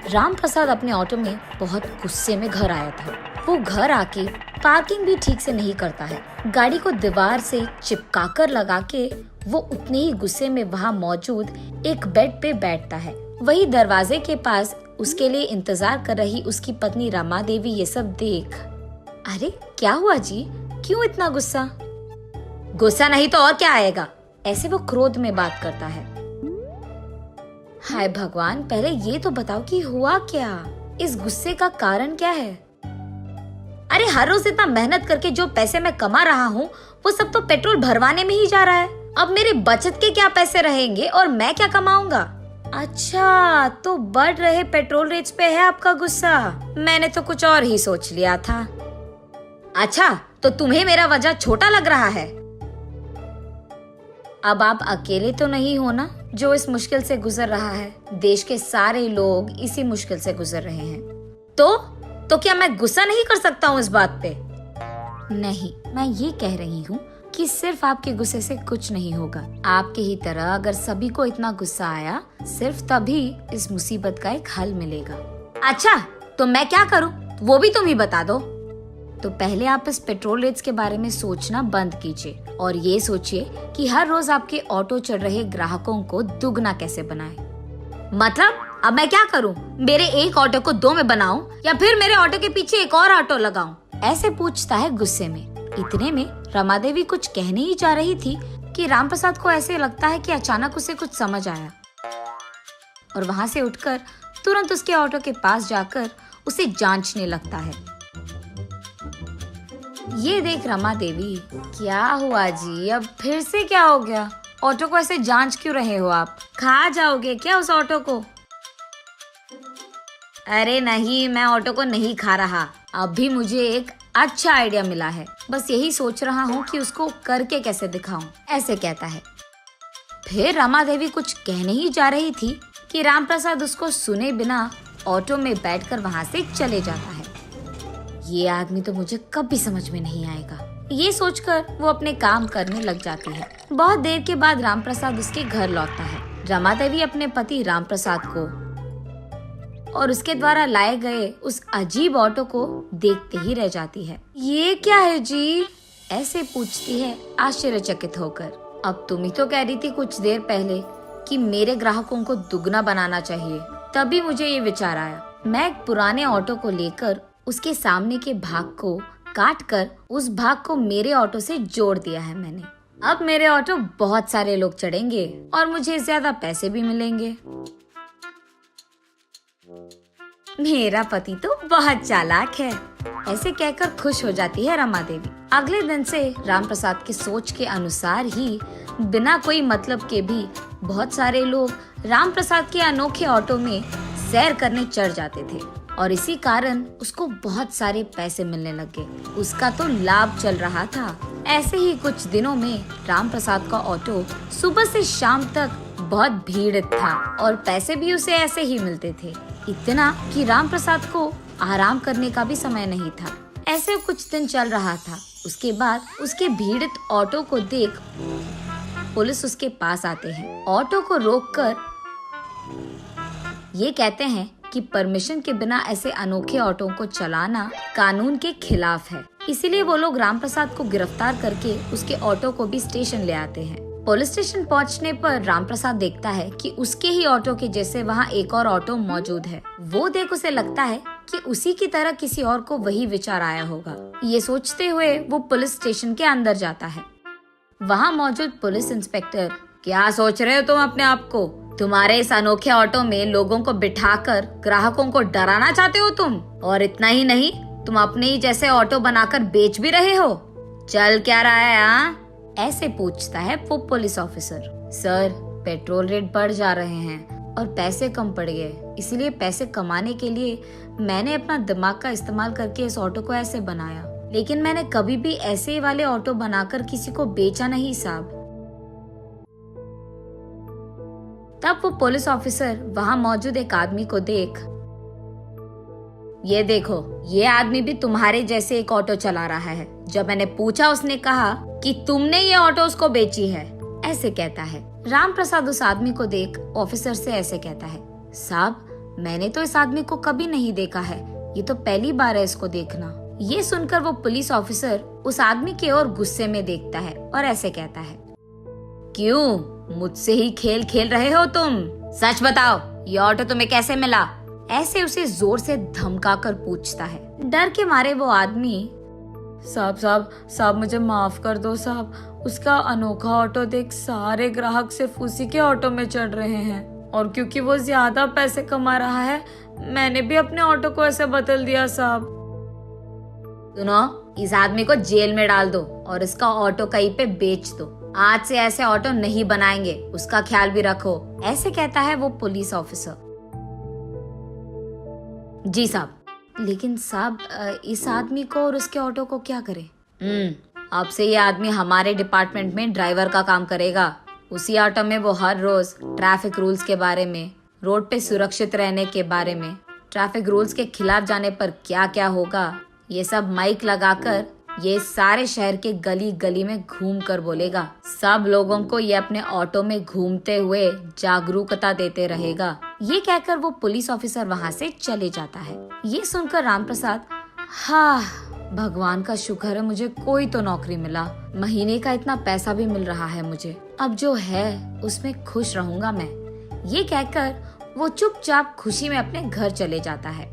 राम प्रसाद अपने ऑटो में बहुत गुस्से में घर आया था। वो घर आके पार्किंग भी ठीक से नहीं करता है। गाड़ी को दीवार से चिपकाकर लगा के वो उतने ही गुस्से में वहाँ मौजूद एक बेड पे बैठता है। वही दरवाजे के पास उसके लिए इंतजार कर रही उसकी पत्नी रमा देवी ये सब देख, अरे क्या हुआ जी, क्यों इतना गुस्सा? गुस्सा नहीं तो और क्या आएगा, ऐसे वो क्रोध में बात करता है। हाय भगवान, पहले ये तो बताओ कि हुआ क्या, इस गुस्से का कारण क्या है? अरे हर रोज इतना मेहनत करके जो पैसे मैं कमा रहा हूँ वो सब तो पेट्रोल भरवाने में ही जा रहा है। अब मेरे बचत के क्या पैसे रहेंगे और मैं क्या कमाऊंगा? अच्छा, तो बढ़ रहे पेट्रोल रेट्स पे है आपका गुस्सा? मैंने तो कुछ और ही सोच लिया था। अच्छा, तो तुम्हें मेरा वजह छोटा लग रहा है? अब आप अकेले तो नहीं हो ना जो इस मुश्किल से गुजर रहा है। देश के सारे लोग इसी मुश्किल से गुजर रहे हैं। तो क्या मैं गुस्सा नहीं कर सकता हूँ इस बात पे? नहीं, मैं ये कह रही हूँ कि सिर्फ आपके गुस्से से कुछ नहीं होगा। आपके ही तरह अगर सभी को इतना गुस्सा आया, सिर्फ तभी इस मुसीबत का एक हल मिलेगा। अच्छा, तो मैं क्या करूँ वो भी तुम ही बता दो। तो पहले आप इस पेट्रोल रेट्स के बारे में सोचना बंद कीजिए और ये सोचिए कि हर रोज आपके ऑटो चढ़ रहे ग्राहकों को दुगना कैसे बनाएं। मतलब अब मैं क्या करूं? मेरे एक ऑटो को दो में बनाऊं या फिर मेरे ऑटो के पीछे एक और ऑटो लगाऊं? ऐसे पूछता है गुस्से में। इतने में रमा देवी कुछ कहने ही जा रही थी कि राम प्रसाद को ऐसे लगता है कि अचानक उसे कुछ समझ आया और वहाँ से उठकर तुरंत उसके ऑटो के पास जाकर उसे जांचने लगता है। ये देख रमा देवी, क्या हुआ जी, अब फिर से क्या हो गया? ऑटो को ऐसे जांच क्यों रहे हो आप? खा जाओगे क्या उस ऑटो को? अरे नहीं, मैं ऑटो को नहीं खा रहा। अभी मुझे एक अच्छा आइडिया मिला है, बस यही सोच रहा हूँ कि उसको करके कैसे दिखाऊं, ऐसे कहता है। फिर रमा देवी कुछ कहने ही जा रही थी कि राम प्रसाद उसको सुने बिना ऑटो में बैठकर वहाँ से चले जाता है। ये आदमी तो मुझे कभी समझ में नहीं आएगा, ये सोचकर वो अपने काम करने लग जाती है। बहुत देर के बाद राम प्रसाद उसके घर लौटता है। रमा देवी अपने पति राम प्रसाद को और उसके द्वारा लाए गए उस अजीब ऑटो को देखते ही रह जाती है। ये क्या है जी? ऐसे पूछती है आश्चर्यचकित होकर। अब तुम ही तो कह रही थी कुछ देर पहले कि मेरे ग्राहकों को दुगना बनाना चाहिए, तभी मुझे ये विचार आया। मैं एक पुराने ऑटो को लेकर उसके सामने के भाग को काट कर उस भाग को मेरे ऑटो से जोड़ दिया है मैंने। अब मेरे ऑटो बहुत सारे लोग चढ़ेंगे और मुझे ज्यादा पैसे भी मिलेंगे। मेरा पति तो बहुत चालाक है, ऐसे कहकर खुश हो जाती है रमा देवी। अगले दिन से राम प्रसाद की सोच के अनुसार ही बिना कोई मतलब के भी बहुत सारे लोग राम प्रसाद के अनोखे ऑटो में सैर करने चढ़ जाते थे और इसी कारण उसको बहुत सारे पैसे मिलने लगे। उसका तो लाभ चल रहा था। ऐसे ही कुछ दिनों में राम प्रसाद का ऑटो सुबह से शाम तक बहुत भीड़ था और पैसे भी उसे ऐसे ही मिलते थे। इतना कि राम प्रसाद को आराम करने का भी समय नहीं था। ऐसे कुछ दिन चल रहा था। उसके बाद उसके भीड़ित ऑटो को देख पुलिस उसके पास आते हैं। ऑटो को रोककर ये कहते हैं कि परमिशन के बिना ऐसे अनोखे ऑटो को चलाना कानून के खिलाफ है। इसीलिए वो लोग राम प्रसाद को गिरफ्तार करके उसके ऑटो को भी स्टेशन ले आते हैं। पुलिस स्टेशन पहुंचने पर राम प्रसाद देखता है कि उसके ही ऑटो के जैसे वहाँ एक और ऑटो मौजूद है। वो देख उसे लगता है कि उसी की तरह किसी और को वही विचार आया होगा। ये सोचते हुए वो पुलिस स्टेशन के अंदर जाता है। वहाँ मौजूद पुलिस इंस्पेक्टर, क्या सोच रहे हो तुम अपने आप को? तुम्हारे इस अनोखे ऑटो में लोगों को बिठाकर ग्राहकों को डराना चाहते हो तुम? और इतना ही नहीं, तुम अपने ही जैसे ऑटो बनाकर बेच भी रहे हो। चल क्या रहा है हाँ? ऐसे पूछता है वो police officer. Sir, petrol rate बढ़ जा रहे हैं और पैसे कम पड़ गए, इसलिए पैसे कमाने के लिए मैंने अपना दिमाग का इस्तेमाल करके इस ऑटो को ऐसे बनाया, लेकिन मैंने कभी भी ऐसे वाले ऑटो बनाकर किसी को बेचा नहीं साहब। तब वो पुलिस ऑफिसर वहाँ मौजूद एक आदमी को देख, ये देखो, ये आदमी भी तुम्हारे जैसे एक ऑटो चला रहा है। जब मैंने पूछा उसने कहा कि तुमने ये ऑटो उसको बेची है, ऐसे कहता है। राम प्रसाद उस आदमी को देख ऑफिसर से ऐसे कहता है, साहब मैंने तो इस आदमी को कभी नहीं देखा है, ये तो पहली बार है इसको देखना। ये सुनकर वो पुलिस ऑफिसर उस आदमी की ओर गुस्से में देखता है और ऐसे कहता है, क्यों मुझसे ही खेल खेल रहे हो तुम? सच बताओ, ये ऑटो तुम्हें कैसे मिला? ऐसे उसे जोर से धमका कर पूछता है। डर के मारे वो आदमी, साहब मुझे माफ कर दो साहब, उसका अनोखा ऑटो देख सारे ग्राहक सिर्फ उसी के ऑटो में चढ़ रहे हैं, और क्योंकि वो ज्यादा पैसे कमा रहा है मैंने भी अपने ऑटो को ऐसे बदल दिया साहब। सुनो, इस आदमी को जेल में डाल दो और इसका ऑटो कहीं पे बेच दो। आज से ऐसे ऑटो नहीं बनाएंगे, उसका ख्याल भी रखो। ऐसे कहता है वो पुलिस ऑफिसर। जी साहब। लेकिन साहब, इस आदमी को और उसके ऑटो को क्या करें? अब से ये आदमी हमारे डिपार्टमेंट में ड्राइवर का काम करेगा। उसी ऑटो में वो हर रोज ट्रैफिक रूल्स के बारे में, रोड पे सुरक्षित रहने के बारे में, ट्रैफिक रूल्स के खिलाफ जाने पर क्या क्या होगा, ये सब माइक लगाकर ये सारे शहर के गली गली में घूम कर बोलेगा। सब लोगों को ये अपने ऑटो में घूमते हुए जागरूकता देते रहेगा। ये कहकर वो पुलिस ऑफिसर वहाँ से चले जाता है। ये सुनकर रामप्रसाद, हाँ भगवान का शुक्र है मुझे कोई तो नौकरी मिला, महीने का इतना पैसा भी मिल रहा है मुझे, अब जो है उसमें खुश रहूंगा मैं। ये कहकर वो चुपचाप खुशी में अपने घर चले जाता है।